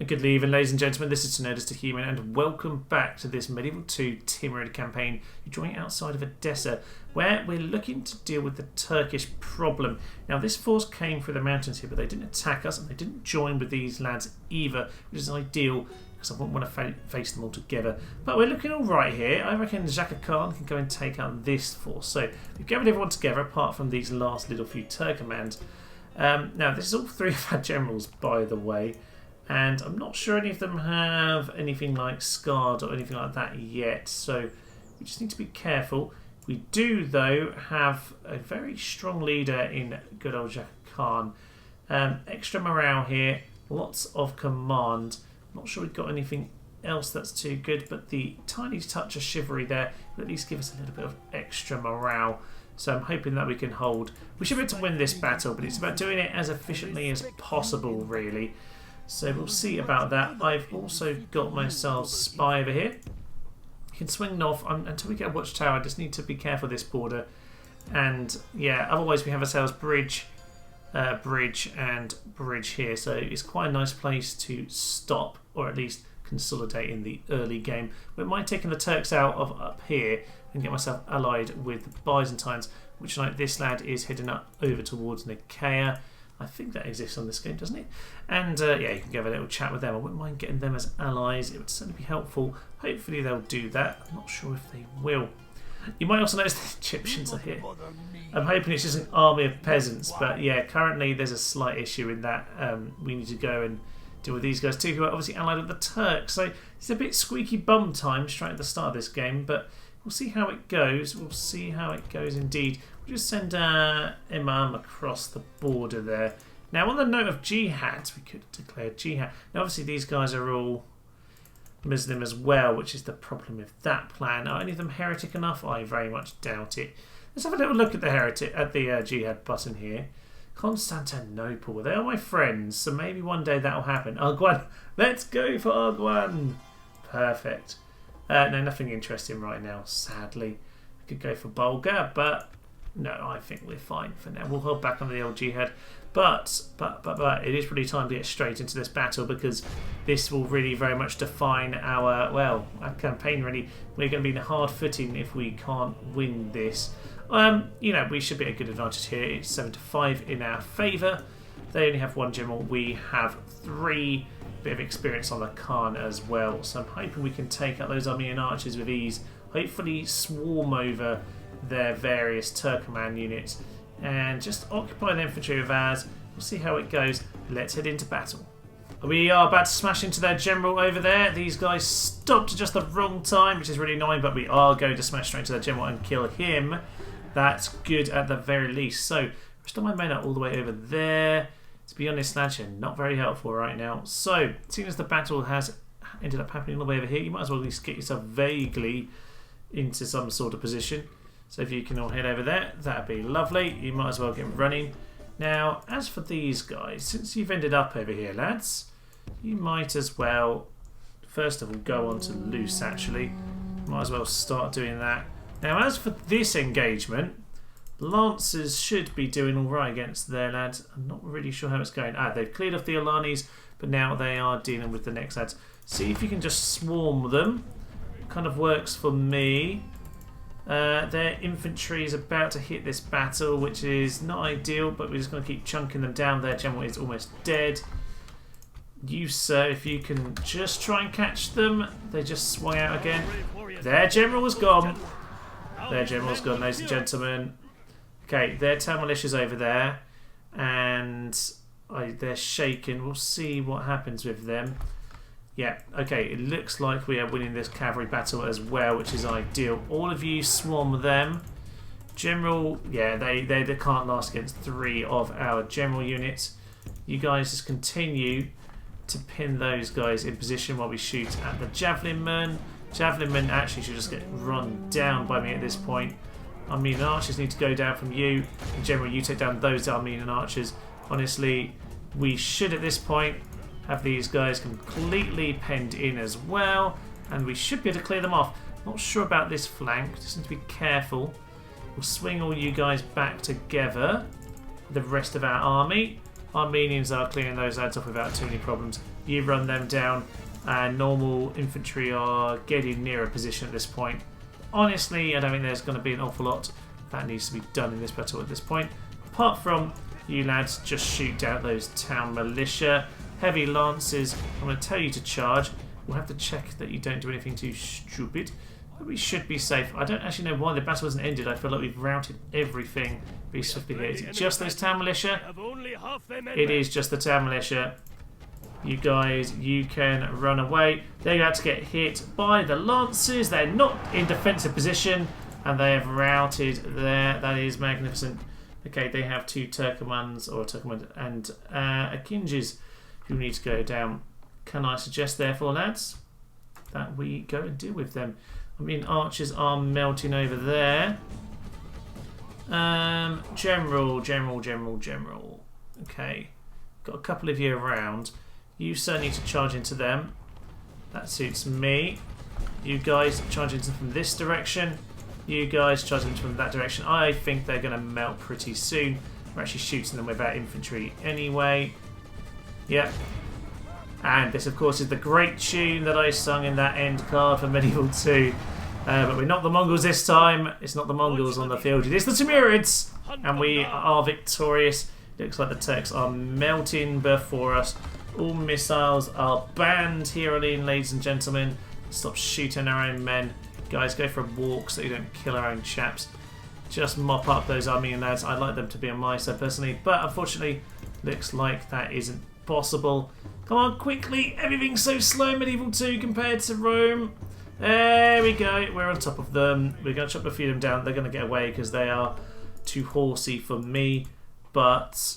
Good evening, ladies and gentlemen. This is Nerdist to Human, and welcome back to this Medieval 2 Timurid campaign. You're joining outside of Edessa, where we're looking to deal with the Turkish problem. Now, this force came through the mountains here, but they didn't attack us, and they didn't join with these lads either, which is ideal because I wouldn't want to face them all together. But we're looking all right here. I reckon Jaka Khan can go and take out this force. So we've gathered everyone together, apart from these last little few Turkomans. Now, this is all three of our generals, by the way. And I'm not sure any of them have anything like Scarred or anything like that yet, so we just need to be careful. We do, though, have a very strong leader in good old Jaka Khan. Extra morale here, lots of command. Not sure we've got anything else that's too good, but the tiny touch of chivalry there will at least give us a little bit of extra morale. So I'm hoping that we can hold. We should be able to win this battle, but it's about doing it as efficiently as possible, really. So we'll see about that. I've also got myself Spy over here. You can swing north until we get a watchtower. I just need to be careful of this border. And yeah, otherwise we have ourselves bridge, bridge and bridge here. So it's quite a nice place to stop, or at least consolidate in the early game. But mind taking the Turks out of up here and get myself allied with the Byzantines, which like this lad is heading up over towards Nicaea. I think that exists on this game, doesn't it? And yeah, you can have a little chat with them. I wouldn't mind getting them as allies. It would certainly be helpful. Hopefully they'll do that. I'm not sure if they will. You might also notice the Egyptians are here. I'm hoping it's just an army of peasants. But yeah, currently there's a slight issue in that. We need to go and deal with these guys too, who are obviously allied with the Turks. So it's a bit squeaky bum time straight at the start of this game. But we'll see how it goes. We'll see how it goes indeed. We'll just send Imam across the border there. Now, on the note of jihad, we could declare jihad. Now, obviously, these guys are all Muslim as well, which is the problem with that plan. Are any of them heretic enough? I very much doubt it. Let's have a little look at the jihad button here. Constantinople. They are my friends, so maybe one day that'll happen. Arguan. Let's go for Arguan. Perfect. No, nothing interesting right now, sadly. We could go for Bulgar, but no, I think we're fine for now. We'll hold back on the old jihad. But it is really time to get straight into this battle, because this will really very much define our campaign, really. We're going to be in a hard footing if we can't win this. You know, we should be at a good advantage here. It's 7-5 in our favour. They only have one general. We have 3. Bit of experience on the Khan as well. So I'm hoping we can take out those Armenian archers with ease. Hopefully swarm over their various Turkoman units and just occupy the infantry of ours. We'll see how it goes. Let's head into battle. We are about to smash into their general over there. These guys stopped at just the wrong time, which is really annoying, but we are going to smash straight into their general and kill him. That's good at the very least. So, rest of my men are all the way over there. To be honest, lads, you're not very helpful right now. So, seeing as the battle has ended up happening all the way over here, you might as well at least get yourself vaguely into some sort of position. So if you can all head over there, that'd be lovely. You might as well get running. Now, as for these guys, since you've ended up over here, lads, you might as well, first of all, go on to Luce, actually. Might as well start doing that. Now, as for this engagement, Lancers should be doing all right against their lads. I'm not really sure how it's going. They've cleared off the Alanis, but now they are dealing with the next lads. See if you can just swarm them. Kind of works for me. Their infantry is about to hit this battle, which is not ideal, but we're just going to keep chunking them down. Their general is almost dead. You, sir, if you can just try and catch them. They just swung out again. Their general was gone. Their general's gone, ladies and gentlemen. Okay, their town militia's over there, and they're shaken. We'll see what happens with them. Yeah, okay, it looks like we are winning this cavalry battle as well, which is ideal. All of you swarm them. General, yeah, they can't last against 3 of our general units. You guys just continue to pin those guys in position while we shoot at the javelin men. Javelin men actually should just get run down by me at this point. Armenian archers need to go down from you. In general, you take down those Armenian archers. Honestly, we should at this point have these guys completely penned in as well, and we should be able to clear them off. Not sure about this flank, just need to be careful. We'll swing all you guys back together with the rest of our army. Armenians are clearing those lads off without too many problems. You run them down, and normal infantry are getting near a position at this point. Honestly, I don't think there's going to be an awful lot that needs to be done in this battle at this point. Apart from you lads just shoot down those town militia. Heavy lances, I'm going to tell you to charge. We'll have to check that you don't do anything too stupid. But we should be safe. I don't actually know why the battle hasn't ended. I feel like we've routed everything pretty swiftly here. Is it just those town militia? It is just the town militia. You guys, you can run away. They're about to get hit by the lances. They're not in defensive position. And they have routed there. That is magnificent. Okay, they have 2 Turkomans and Akinjis who need to go down. Can I suggest, therefore, lads, that we go and deal with them? I mean, archers are melting over there. General. Okay, got a couple of you around. You certainly need to charge into them. That suits me. You guys charge into them from this direction. You guys charge into them from that direction. I think they're going to melt pretty soon. We're actually shooting them with our infantry anyway. Yep. And this, of course, is the great tune that I sung in that end card for Medieval 2. But we're not the Mongols this time. It's not the Mongols on the field. It is the Timurids. And we are victorious. Looks like the Turks are melting before us. All missiles are banned here on in, ladies and gentlemen. Stop shooting our own men. Guys, go for a walk so you don't kill our own chaps. Just mop up those Armenian lads. I'd like them to be on my side personally. But unfortunately, looks like that isn't possible. Come on, quickly. Everything's so slow, Medieval 2 compared to Rome. There we go. We're on top of them. We're going to chop a few of them down. They're going to get away because they are too horsey for me. But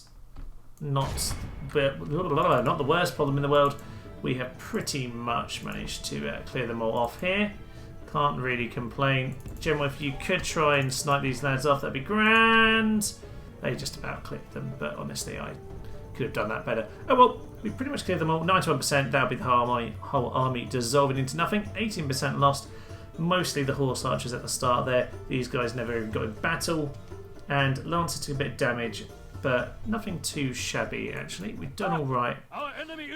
not the worst problem in the world. We have pretty much managed to clear them all off here. Can't really complain. General, if you could try and snipe these lads off, that'd be grand. They just about clipped them, but honestly, I could have done that better. Oh well, we pretty much cleared them all. 91%, that'll be the whole army dissolving into nothing. 18% lost. Mostly the horse archers at the start there. These guys never even got in battle. And Lancer took a bit of damage, but nothing too shabby actually. We've done all right.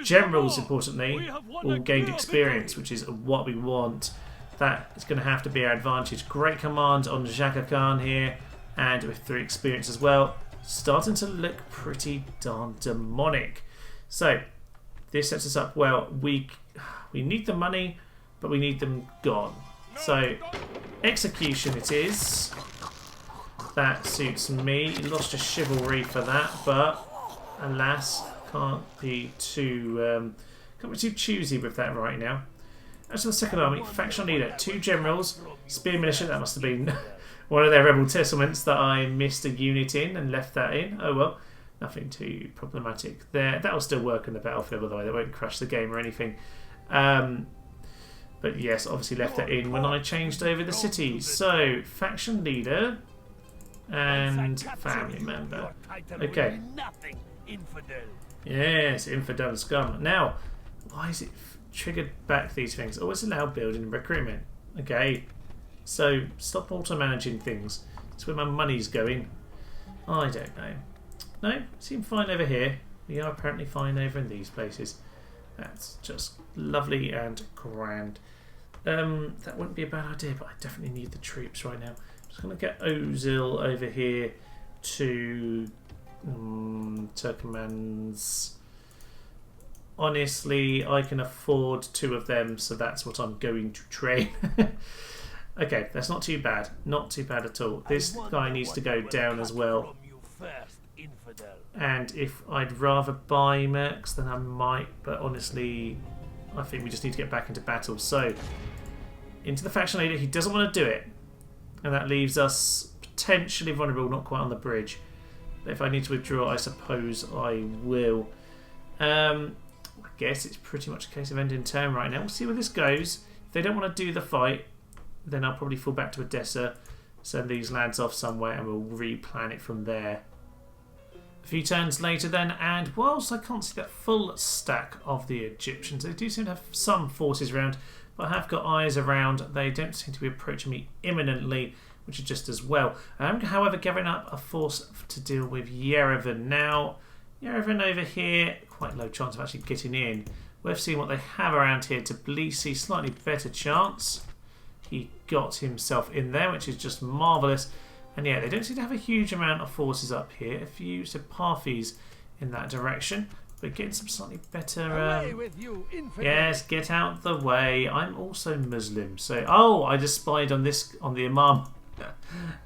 Generals, importantly, all gained experience, which is what we want. That is going to have to be our advantage. Great command on Jaka Khan here, and with 3 experience as well. Starting to look pretty darn demonic. So this sets us up well. We need the money, but we need them gone. So execution it is. That suits me. Lost a chivalry for that, but alas, can't be too choosy with that right now. As for the second army, faction leader, 2 generals, spear militia. That must have been one of their rebel testaments that I missed a unit in and left that in. Oh well, nothing too problematic there. That will still work in the battlefield, by the way. They won't crash the game or anything. But yes, obviously left that in when I changed over the city. So faction leader and family member. Okay. Yes, infidel scum. Now, why is it triggered back these things? Always allow building and recruitment. Okay, so stop auto-managing things. That's where my money's going. I don't know. No, seem fine over here. We are apparently fine over in these places. That's just lovely and grand. That wouldn't be a bad idea, but I definitely need the troops right now. I'm just going to get Ozil over here to Turkomans. Honestly, I can afford 2 of them, so that's what I'm going to train. Okay, that's not too bad. Not too bad at all. This guy needs to go down as well. And if I'd rather buy mercs, then I might. But honestly, I think we just need to get back into battle. So, into the faction leader. He doesn't want to do it. And that leaves us potentially vulnerable, not quite on the bridge. But if I need to withdraw, I suppose I will. I guess it's pretty much a case of ending turn right now. We'll see where this goes. If they don't want to do the fight, then I'll probably fall back to Edessa, send these lads off somewhere, and we'll replan it from there. A few turns later then, and whilst I can't see that full stack of the Egyptians, they do seem to have some forces around, but I have got eyes around. They don't seem to be approaching me imminently, which is just as well. I'm, however, gathering up a force to deal with Yerevan. Now, Yerevan over here, quite low chance of actually getting in, Worth seeing what they have around here. Tbilisi, slightly better chance. He got himself in there, which is just marvellous. And yeah, they don't seem to have a huge amount of forces up here. A few Sepafis in that direction. But getting some slightly better... yes, get out the way. I'm also Muslim. So, oh, I just spied on this, on the Imam.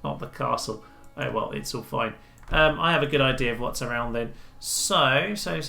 Not the castle. Oh, well, it's all fine. I have a good idea of what's around then. So. They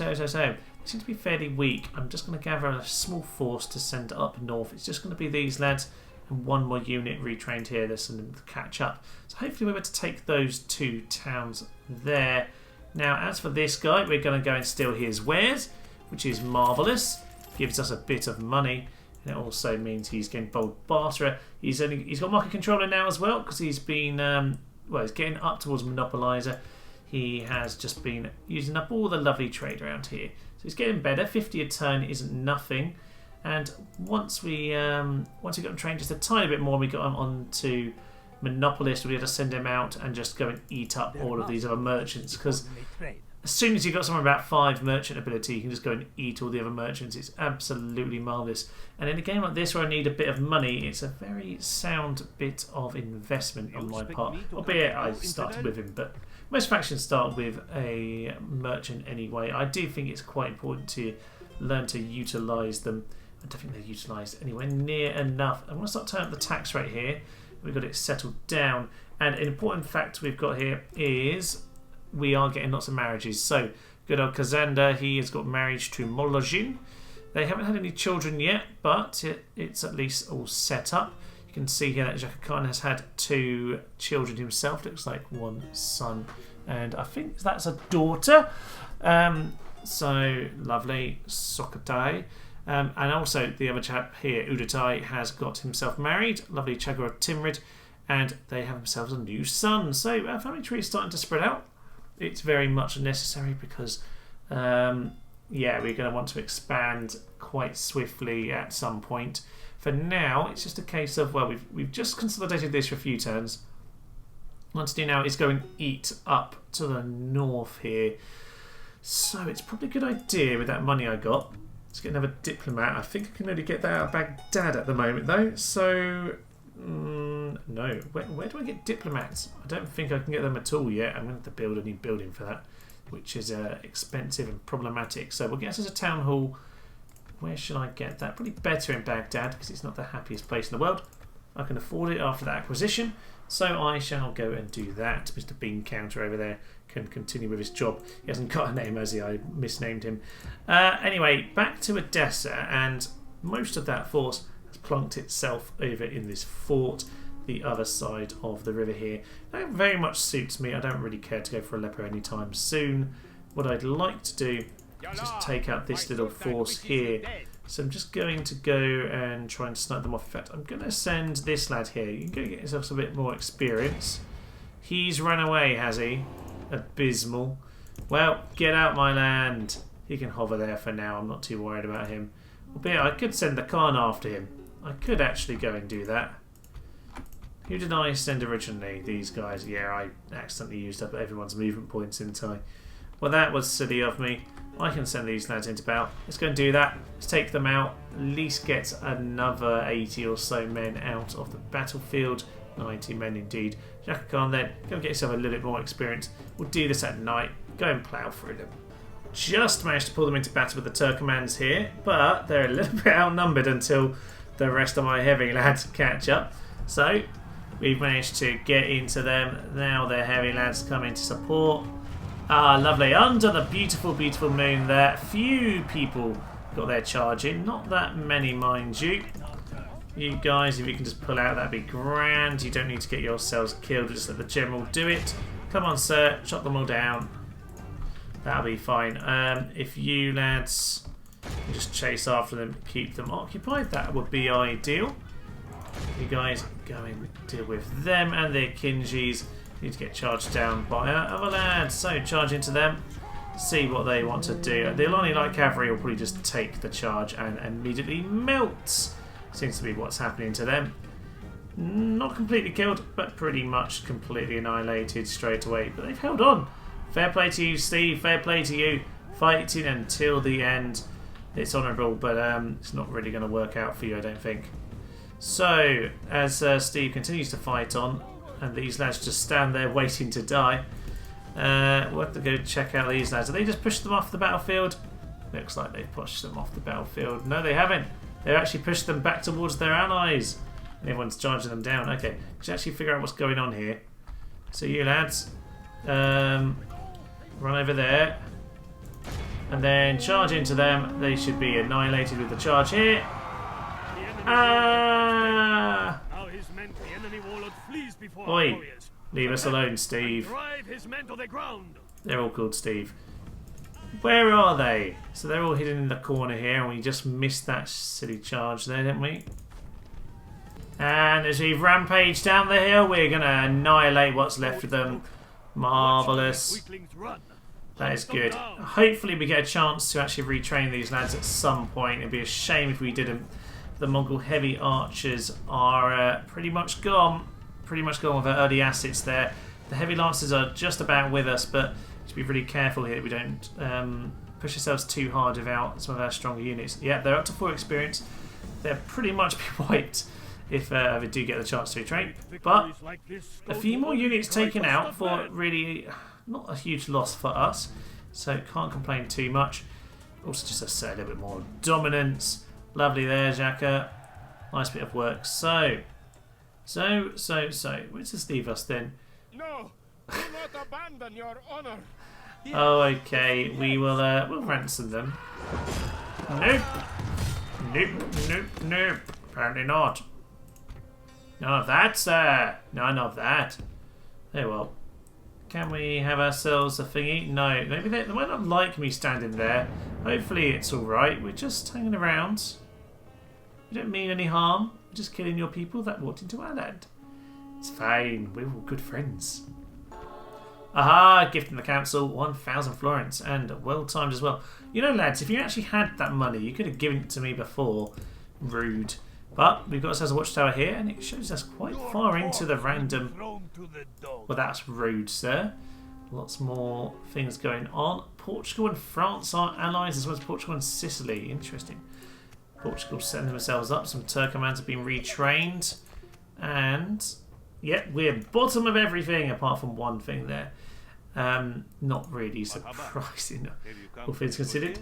seem to be fairly weak. I'm just going to gather a small force to send up north. It's just going to be these lads and one more unit retrained here. There's some to catch up. So hopefully we're able to take those 2 towns there. Now, as for this guy, we're going to go and steal his wares, which is marvellous. Gives us a bit of money. And it also means he's getting bold barterer. He's got market controller now as well, because he's been, well, he's getting up towards monopolizer. He has just been using up all the lovely trade around here. So he's getting better. 50 a turn isn't nothing. And once we got him trained just a tiny bit more, we got him on to monopolist. We had to send him out and just go and eat up all of these other merchants, because as soon as you've got someone about 5 merchant ability, you can just go and eat all the other merchants. It's absolutely marvellous. And in a game like this where I need a bit of money, it's a very sound bit of investment on my part. Albeit I started with him, but most factions start with a merchant anyway. I do think it's quite important to learn to utilise them. I don't think they're utilised anywhere near enough. I'm going to start turning up the tax rate here. We've got it settled down. And an important fact we've got here is we are getting lots of marriages. So, good old Kazander, he has got married to Molojin. They haven't had any children yet, but it's at least all set up. You can see here that Jaka Khan has had 2 children himself. Looks like 1 son, and I think that's a daughter. So, lovely. Sokotai. And also the other chap here, Udatai, has got himself married. Lovely Chagor Timrid. And they have themselves a new son. So our family tree is starting to spread out. It's very much necessary because, yeah, we're going to want to expand quite swiftly at some point. For now, it's just a case of, well, we've just consolidated this for a few turns. What to do now is go and eat up to the north here. So it's probably a good idea with that money I got. Let's get another diplomat. I think I can only get that out of Baghdad at the moment, though. So, no. Where do I get diplomats? I don't think I can get them at all yet. I'm going to have to build a new building for that, which is expensive and problematic. So we'll get us as a town hall. Where should I get that? Probably better in Baghdad, because it's not the happiest place in the world. I can afford it after that acquisition. So I shall go and do that. Mr. Bean Counter over there can continue with his job. He hasn't got a name, has he? I misnamed him. Anyway, back to Edessa, and most of that force has plunked itself over in this fort, the other side of the river here. That very much suits me. I don't really care to go for Aleppo anytime soon. What I'd like to do is just take out this little force here. So I'm just going to go and try and snipe them off. In fact, I'm going to send this lad here. You can go get yourself a bit more experience. He's run away, has he? Abysmal. Well, get out my land. He can hover there for now. I'm not too worried about him. Albeit I could send the Khan after him. I could actually go and do that. Who did I send originally? These guys. Yeah, I accidentally used up everyone's movement points, didn't I? Well, that was silly of me. I can send these lads into battle. Let's go and do that. Let's take them out. At least get another 80 or so men out of the battlefield. 90 men indeed. Jaka Khan then, go and get yourself a little bit more experience. We'll do this at night. Go and plough through them. Just managed to pull them into battle with the Turkomans here, but they're a little bit outnumbered until the rest of my heavy lads catch up. So we've managed to get into them. Now their heavy lads come in to support. Ah, lovely. Under the beautiful, beautiful moon there. Few people got their charge in. Not that many, mind you. You guys, if you can just pull out, that'd be grand. You don't need to get yourselves killed. Just let the general do it. Come on, sir. Chop them all down. That'll be fine. If you lads can just chase after them, keep them occupied, that would be ideal. You guys go and deal with them and their Kinjis. Need to get charged down by our other lads. So charge into them. See what they want to do. The Alani Light Cavalry will probably just take the charge and immediately melt. Seems to be what's happening to them. Not completely killed, but pretty much completely annihilated straight away. But they've held on. Fair play to you, Steve. Fair play to you. Fighting until the end. It's honourable, but it's not really going to work out for you, I don't think. So, as Steve continues to fight on, and these lads just stand there waiting to die, we'll have to go check out these lads. Have they just pushed them off the battlefield? Looks like they've pushed them off the battlefield. No, they haven't. They've actually pushed them back towards their allies. And everyone's charging them down. Okay, let's actually figure out what's going on here. So you lads, run over there. And then charge into them. They should be annihilated with the charge here. Ah! Oi, leave us alone, Steve. They're all called Steve. Where are they? So they're all hidden in the corner here, and we just missed that silly charge there, didn't we? And as we rampage down the hill, we're going to annihilate what's left of them. Marvellous. That is good. Hopefully we get a chance to actually retrain these lads at some point. It'd be a shame if we didn't. The Mongol heavy archers are pretty much gone. Pretty much gone with our early assets there. The heavy lancers are just about with us, but to be really careful here that we don't push ourselves too hard without some of our stronger units. Yeah, they're up to 4 experience. They'll pretty much be wiped if we do get the chance to retrain. But a few more units taken out for really not a huge loss for us, so can't complain too much. Also just a little bit more dominance. Lovely there, Xhaka. Nice bit of work. So where's this leave us then? No, do not abandon your honor. Oh, okay. We will we'll ransom them. Nope. Nope. Apparently not. None of that, sir. None of that. Very well. Can we have ourselves a thingy? No. Maybe they might not like me standing there. Hopefully it's alright. We're just hanging around. We don't mean any harm. We're just killing your people that walked into our land. It's fine. We're all good friends. Aha! Gift from the council. 1,000 florins. And well timed as well. You know, lads, if you actually had that money, you could have given it to me before. Rude. But we've got ourselves a watchtower here, and it shows us quite far into the random... Well, that's rude, sir. Lots more things going on. Portugal and France are allies, as well as Portugal and Sicily. Interesting. Portugal setting themselves up. Some Turkomans have been retrained. And, yep, we're bottom of everything, apart from one thing there. Not really surprising, all things considered.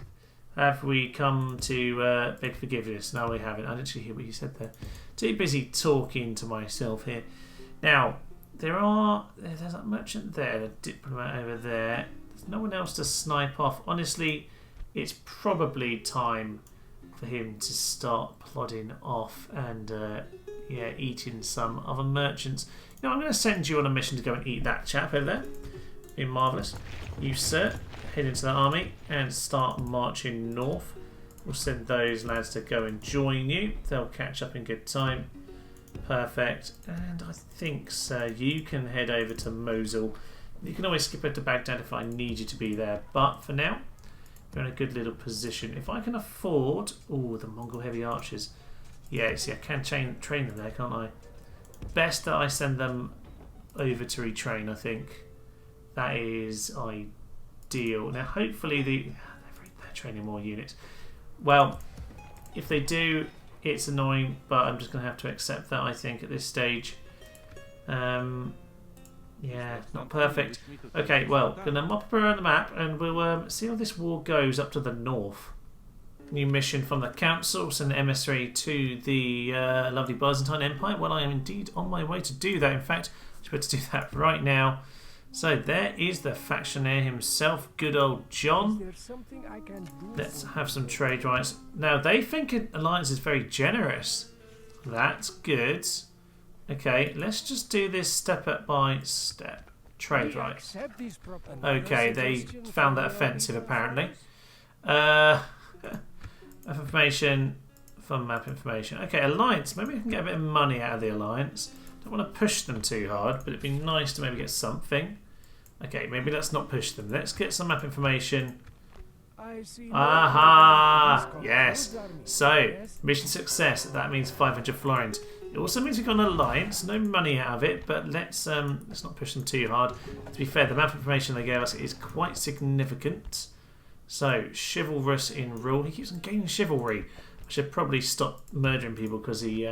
Have we come to beg forgiveness? No, we haven't. I didn't actually hear what you said there. Too busy talking to myself here. Now, there's a merchant there, a diplomat over there. There's no one else to snipe off. Honestly, it's probably time for him to start plodding off and eating some other merchants. Now, I'm going to send you on a mission to go and eat that chap over there. Be marvellous. You, sir, head into the army and start marching north. We'll send those lads to go and join you. They'll catch up in good time. Perfect. And I think, sir, you can head over to Mosul. You can always skip over to Baghdad if I need you to be there. But for now, you're in a good little position. If I can afford... Oh, the Mongol heavy archers. Yeah, see, I can train them there, can't I? Best that I send them over to retrain, I think. That is ideal. Now, hopefully they're training more units. Well, if they do, it's annoying, but I'm just going to have to accept that, I think, at this stage. Yeah, not perfect. Okay, well, going to mop around the map, and we'll see how this war goes up to the north. New mission from the council, send an emissary to the lovely Byzantine Empire. Well, I am indeed on my way to do that. In fact, I'm supposed to do that right now. So there is the factionaire himself, good old John. Let's have some trade rights. Now, they think an alliance is very generous. That's good. Okay, let's just do this step by step. Trade rights. Okay, they found that offensive apparently. Information from map information. Okay, alliance. Maybe I can get a bit of money out of the alliance. Don't want to push them too hard, but it'd be nice to maybe get something. Okay, maybe let's not push them. Let's get some map information. Aha! Yes. So, mission success. That means 500 florins. It also means we've got an alliance. No money out of it, but let's not push them too hard. To be fair, the map information they gave us is quite significant. So, chivalrous in rule. He keeps on gaining chivalry. I should probably stop murdering people because he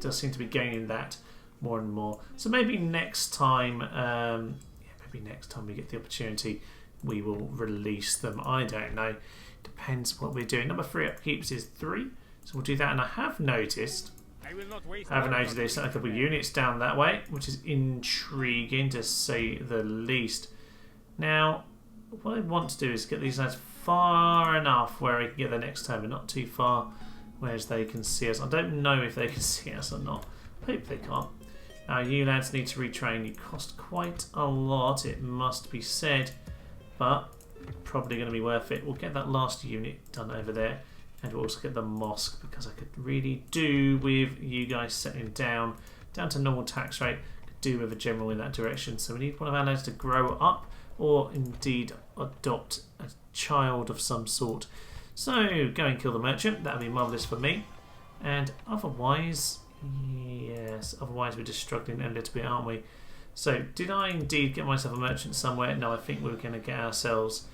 does seem to be gaining that more and more. So maybe next time, maybe next time we get the opportunity, we will release them. I don't know. Depends what we're doing. Number 3 upkeeps is 3. So we'll do that. And I have noticed, there's a couple of units down that way, which is intriguing to say the least. Now, what I want to do is get these lads far enough where I can get the next turn, but not too far, whereas they can see us. I don't know if they can see us or not. I hope they can't. Now, you lads need to retrain. You cost quite a lot, it must be said, but probably going to be worth it. We'll get that last unit done over there, and we'll also get the mosque, because I could really do with you guys settling down to normal tax rate. Could do with a general in that direction. So we need one of our lads to grow up, or indeed adopt a child of some sort. So go and kill the merchant. That would be marvellous for me. And otherwise, yes, otherwise we're just struggling a little bit, aren't we? So did I indeed get myself a merchant somewhere? No, I think we were going to get ourselves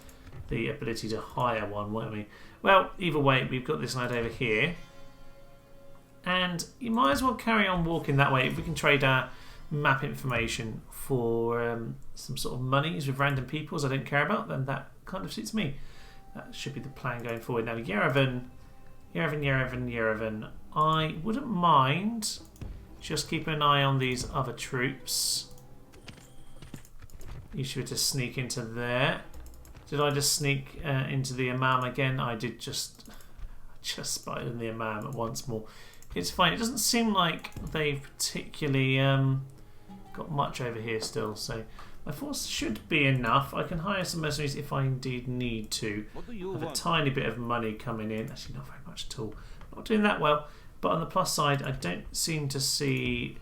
the ability to hire one, weren't we? Well, either way, we've got this lad over here. And you might as well carry on walking that way. If we can trade our map information for some sort of monies with random peoples I don't care about, then that kind of suits me. That should be the plan going forward. Now, Yerevan. I wouldn't mind just keeping an eye on these other troops. You should just sneak into there. Did I just sneak into the Imam again? I did just spotted in the Imam once more. It's fine. It doesn't seem like they've particularly got much over here still, so my force should be enough. I can hire some mercenaries if I indeed need to. I have a tiny bit of money coming in. Actually, not very much at all. Not doing that well. But on the plus side, I don't seem to see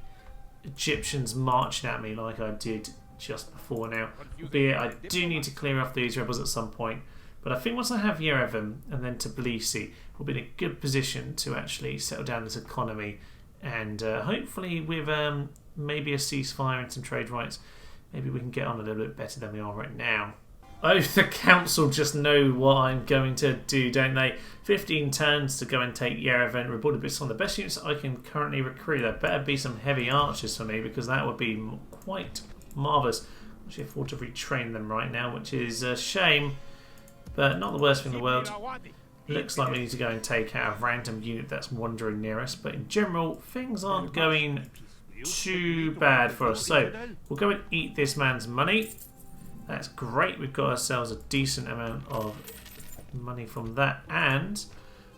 Egyptians marching at me like I did just before now. Albeit I do need to clear off these rebels at some point. But I think once I have Yerevan and then Tbilisi, we'll be in a good position to actually settle down this economy. And hopefully with maybe a ceasefire and some trade rights, maybe we can get on a little bit better than we are right now. Oh, the council just know what I'm going to do, don't they? 15 turns to go and take Yerevan. Reported by some of the best units I can currently recruit. There better be some heavy archers for me, because that would be quite marvellous. I actually afford to retrain them right now, which is a shame, but not the worst thing in the world. Looks like we need to go and take out a random unit that's wandering near us, but in general, things aren't going too bad for us. So we'll go and eat this man's money. That's great. We've got ourselves a decent amount of money from that, and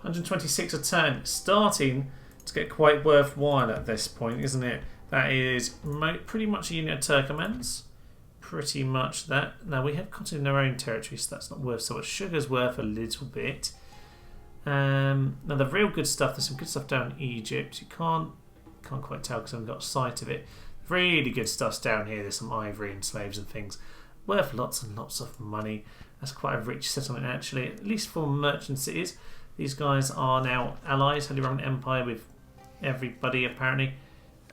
126 a turn, starting to get quite worthwhile at this point, isn't it? That is pretty much a unit of Turkomans. Pretty much that. Now we have cotton in our own territory, so that's not worth so much. Sugar's worth a little bit. Now the real good stuff, there's some good stuff down in Egypt. You can't quite tell because I haven't got sight of it. Really good stuff's down here. There's some ivory and slaves and things. Worth lots and lots of money. That's quite a rich settlement actually, at least for merchant cities. These guys are now allies, Holy Roman Empire with everybody apparently.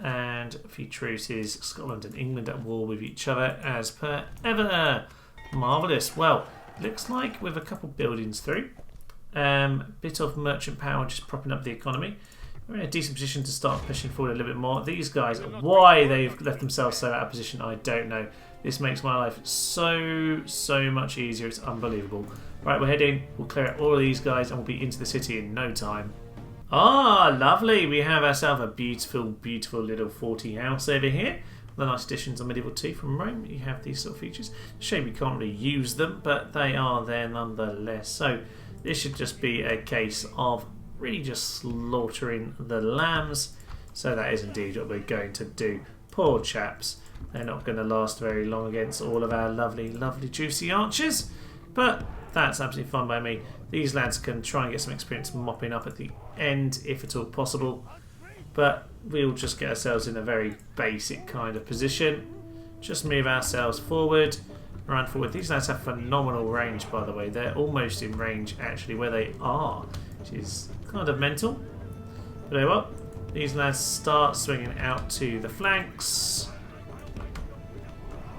And a few truces, Scotland and England at war with each other as per ever. Marvellous. Well, looks like with a couple buildings through, bit of merchant power just propping up the economy. We're in a decent position to start pushing forward a little bit more. These guys, why they've left themselves so out of position, I don't know. This makes my life so much easier. It's unbelievable. Right, we're heading. We'll clear out all of these guys and we'll be into the city in no time. Ah, lovely. We have ourselves a beautiful little 40 house over here. The nice additions on Medieval 2 from Rome. You have these sort of features. Shame we can't really use them, but they are there nonetheless. So this should just be a case of really just slaughtering the lambs. So that is indeed what we're going to do. Poor chaps. They're not going to last very long against all of our lovely juicy archers. But that's absolutely fine by me. These lads can try and get some experience mopping up at the end, if at all possible. But we'll just get ourselves in a very basic kind of position. Just move ourselves forward, run forward. These lads have phenomenal range, by the way. They're almost in range, actually, where they are, which is kind of mental. But anyway, well, these lads start swinging out to the flanks.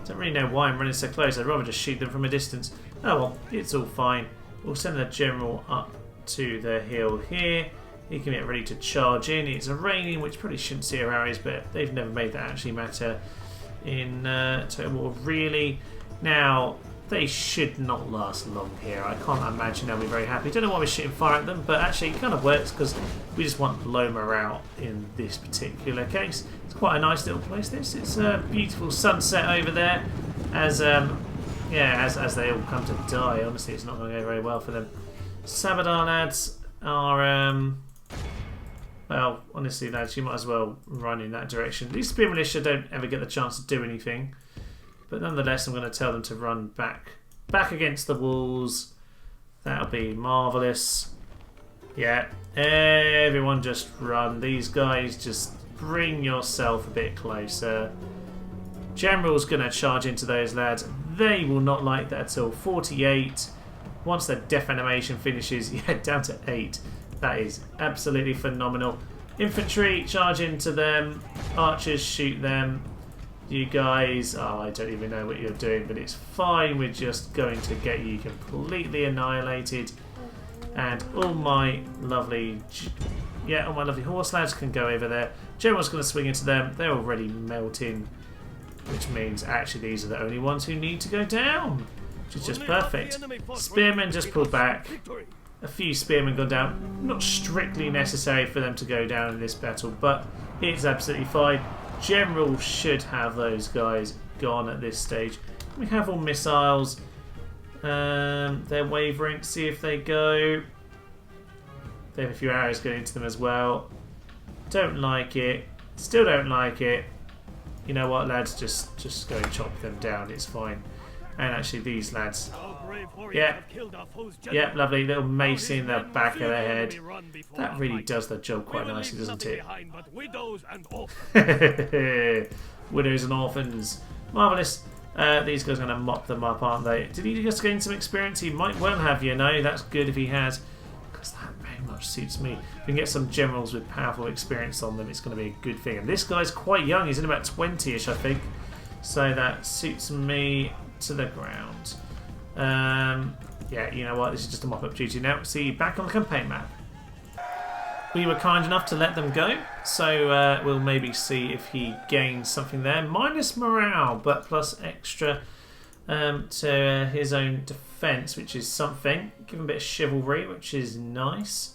Don't really know why I'm running so close. I'd rather just shoot them from a distance. Oh well, it's all fine. We'll send the general up to the hill here. He can get ready to charge in. It's raining, which probably shouldn't see our arrows, but they've never made that actually matter in Total War, really. Now, they should not last long here. I can't imagine they'll be very happy. Don't know why we're shooting fire at them, but actually it kind of works because we just want Loma out in this particular case. It's quite a nice little place, this. It's a beautiful sunset over there as as they all come to die. Honestly, it's not going to go very well for them. Sabadar lads are well, honestly lads, you might as well run in that direction. These spear militia don't ever get the chance to do anything, but nonetheless I'm going to tell them to run back against the walls. That'll be marvellous. Yeah, everyone just run. These guys, just bring yourself a bit closer. General's going to charge into those lads. They will not like that at all. 48. Once the death animation finishes, yeah, down to 8. That is absolutely phenomenal. Infantry, charge into them. Archers, shoot them. You guys, oh, I don't even know what you're doing, but it's fine. We're just going to get you completely annihilated. And all my lovely horse lads can go over there. General's going to swing into them. They're already melting, which means actually these are the only ones who need to go down, which is just perfect. Spearmen just pulled back. A few spearmen gone down. Not strictly necessary for them to go down in this battle, but it's absolutely fine. General should have those guys gone at this stage. We have all missiles. They're wavering. See if they go. They have a few arrows going into them as well. Don't like it. Still don't like it. You know what, lads? Just go and chop them down. It's fine. And actually, these lads. Yeah, lovely little mace in the back of the head. That really does the job quite nicely, doesn't it? Widows and orphans. Marvellous. These guys are going to mop them up, aren't they? Did he just gain some experience? He might well have, you know. That's good if he has, because that very much suits me. If we can get some generals with powerful experience on them, it's going to be a good thing. And this guy's quite young. He's in about 20-ish, I think. So that suits me to the ground. Yeah, you know what? This is just a mop-up duty now. See you back on the campaign map. We were kind enough to let them go, so we'll maybe see if he gains something there. Minus morale, but plus extra to his own defence, which is something. Give him a bit of chivalry, which is nice.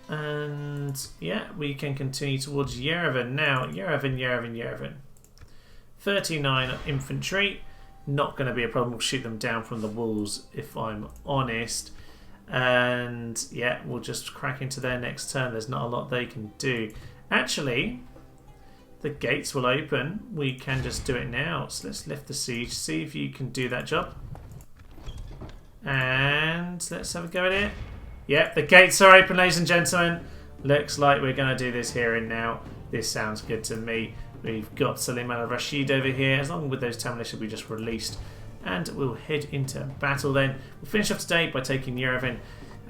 And yeah, we can continue towards Yerevan now. Yerevan. 39 infantry. Not going to be a problem. We'll shoot them down from the walls, if I'm honest. And yeah, we'll just crack into their next turn. There's not a lot they can do. Actually, the gates will open. We can just do it now. So let's lift the siege. See if you can do that job. And let's have a go at it. Yep, the gates are open, ladies and gentlemen. Looks like we're going to do this here and now. This sounds good to me. We've got Salim al-Rashid over here. As long as with those town militia we just released. And we'll head into battle then. We'll finish off today by taking Yerevan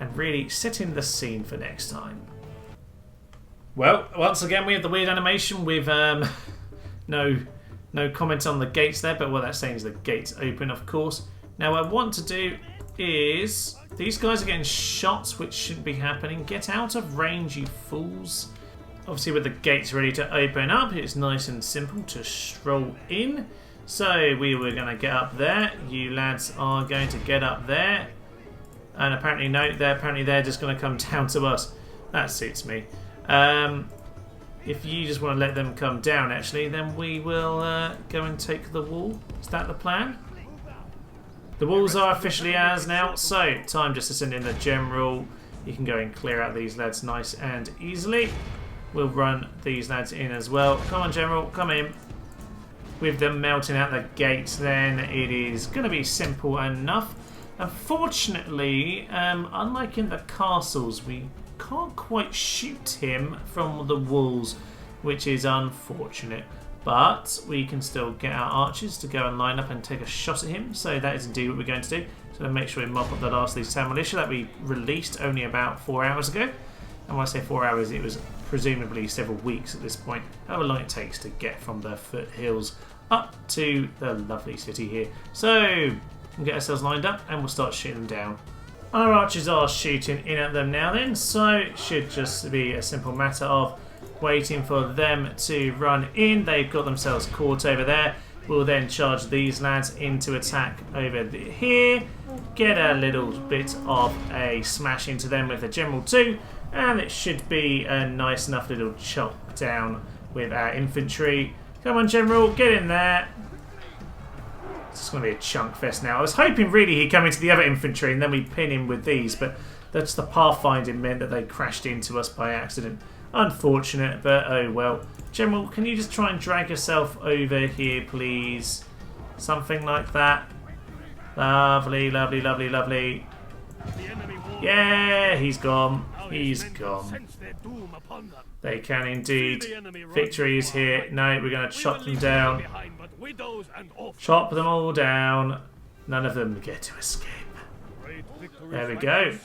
and really setting the scene for next time. Well, once again we have the weird animation with no comment on the gates there, but what that's saying is the gates open, of course. Now what I want to do is... These guys are getting shots, which shouldn't be happening. Get out of range, you fools. Obviously with the gates ready to open up, it's nice and simple to stroll in. So we were going to get up there. You lads are going to get up there. And apparently no, they're just going to come down to us. That suits me. If you just want to let them come down, actually, then we will go and take the wall. Is that the plan? The walls are officially ours now. So time just to send in the general. You can go and clear out these lads nice and easily. We'll run these lads in as well. Come on, general, come in. With them melting out the gates, then it is going to be simple enough. Unfortunately, unlike in the castles, we can't quite shoot him from the walls, which is unfortunate. But we can still get our archers to go and line up and take a shot at him. So that is indeed what we're going to do. So make sure we mop up the last of these town militia that we released only about 4 hours ago. And when I say 4 hours, it was presumably several weeks at this point. However long it takes to get from the foothills up to the lovely city here. So we'll get ourselves lined up and we'll start shooting them down. Our archers are shooting in at them now then, so it should just be a simple matter of waiting for them to run in. They've got themselves caught over there. We'll then charge these lads into attack over here. Get a little bit of a smash into them with the General 2. And it should be a nice enough little chop down with our infantry. Come on, General, get in there. It's going to be a chunk fest now. I was hoping really he'd come into the other infantry and then we'd pin him with these. But that's the pathfinding meant that they crashed into us by accident. Unfortunate, but oh well. General, can you just try and drag yourself over here, please? Something like that. Lovely, lovely, lovely, lovely. Yeah, he's gone. He's gone. They can indeed. Victory is here. No, we're going to chop them down. Chop them all down. None of them get to escape. There we go.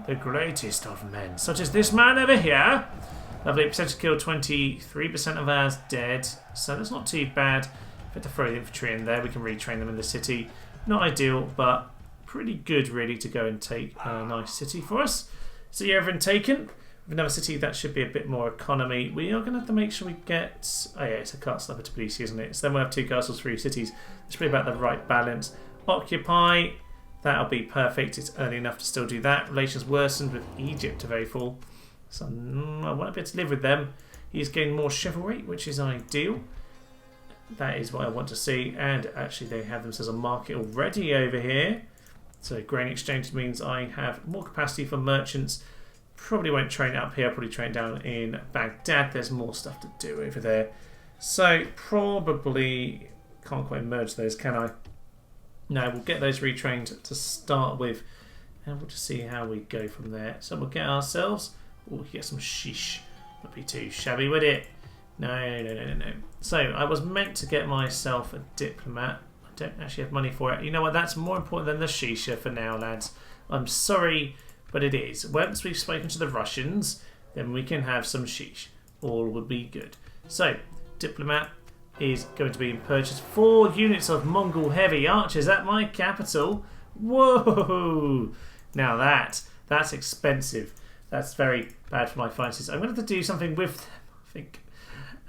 The greatest of men. Such as this man over here. Lovely. Percentage kill 23% of ours dead. So that's not too bad. If we had to throw the infantry in there, we can retrain them in the city. Not ideal, but pretty good really to go and take a nice city for us. So Yerevan taken. With another city that should be a bit more economy. We are going to have to make sure we get... Oh yeah, it's a castle up at Tbilisi, isn't it? So then we'll have 2 castles, 3 cities. It's probably about the right balance. Occupy. That'll be perfect. It's early enough to still do that. Relations worsened with Egypt very full. So I won't be able to live with them. He's getting more chivalry, which is ideal. That is what I want to see. And actually they have themselves a market already over here. So grain exchange means I have more capacity for merchants. Probably won't train up here. I'll probably train down in Baghdad. There's more stuff to do over there. So probably can't quite merge those, can I? No, we'll get those retrained to start with. And we'll just see how we go from there. So we'll get ourselves... Oh, get some sheesh. Won't be too shabby, would it? No. So I was meant to get myself a diplomat. I don't actually have money for it. You know what? That's more important than the shisha for now, lads. I'm sorry, but it is. Once we've spoken to the Russians, then we can have some sheesh. All will be good. So, diplomat is going to be purchased 4 units of Mongol heavy archers at my capital. Whoa! Now that's expensive. That's very bad for my finances. I'm going to have to do something with them, I think.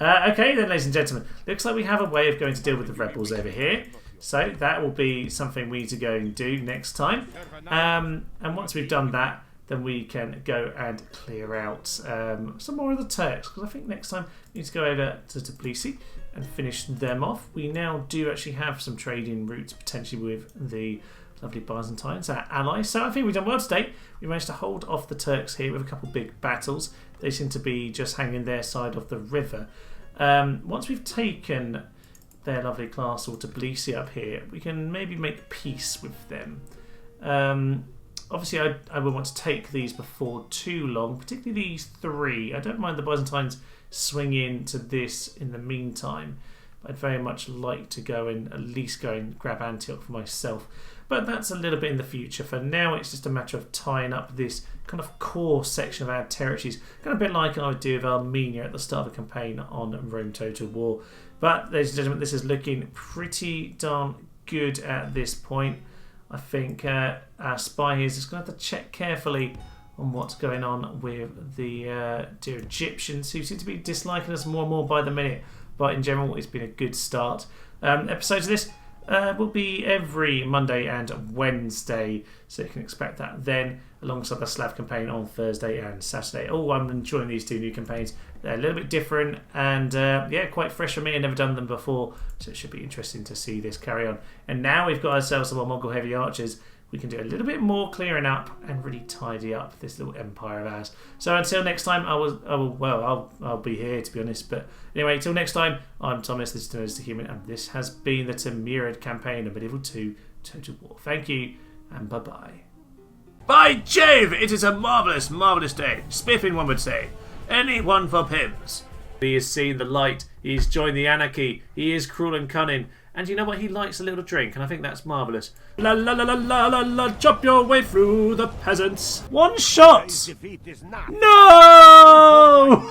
Okay then, ladies and gentlemen. Looks like we have a way of going to deal with the rebels over here. So that will be something we need to go and do next time. And once we've done that, then we can go and clear out some more of the Turks. Because I think next time we need to go over to Tbilisi and finish them off. We now do actually have some trading routes potentially with the lovely Byzantines, our allies. So I think we've done well today. We managed to hold off the Turks here with a couple of big battles. They seem to be just hanging their side of the river. Once we've taken their lovely castle Tbilisi up here, we can maybe make peace with them. Obviously, I would want to take these before too long, particularly these 3. I don't mind the Byzantines swinging to this in the meantime. I'd very much like to go and at least go and grab Antioch for myself. But that's a little bit in the future. For now, it's just a matter of tying up this kind of core section of our territories. Kind of a bit like I would do with Armenia at the start of a campaign on Rome Total War. But, ladies and gentlemen, this is looking pretty darn good at this point. I think our spy here is just going to have to check carefully on what's going on with the dear Egyptians, who seem to be disliking us more and more by the minute. But in general, it's been a good start. Episodes of this will be every Monday and Wednesday, so you can expect that then, alongside the Slav campaign on Thursday and Saturday. Oh, I'm enjoying these 2 new campaigns. They're a little bit different and yeah, quite fresh for me. I've never done them before, so it should be interesting to see this carry on. And now we've got ourselves some more Mongol heavy archers. We can do a little bit more clearing up and really tidy up this little empire of ours. So until next time, I'll be here, to be honest. But anyway, until next time, I'm Thomas, this is Timurids the Human, and this has been the Timurid campaign of Medieval 2 Total War. Thank you, and bye-bye. By Jove, it is a marvellous, marvellous day. Spiffing, one would say. Any one for Pims. He has seen the light. He's joined the anarchy. He is cruel and cunning. And you know what? He likes a little drink, and I think that's marvellous. La la la la la la la, chop your way through the peasants. One shot! No!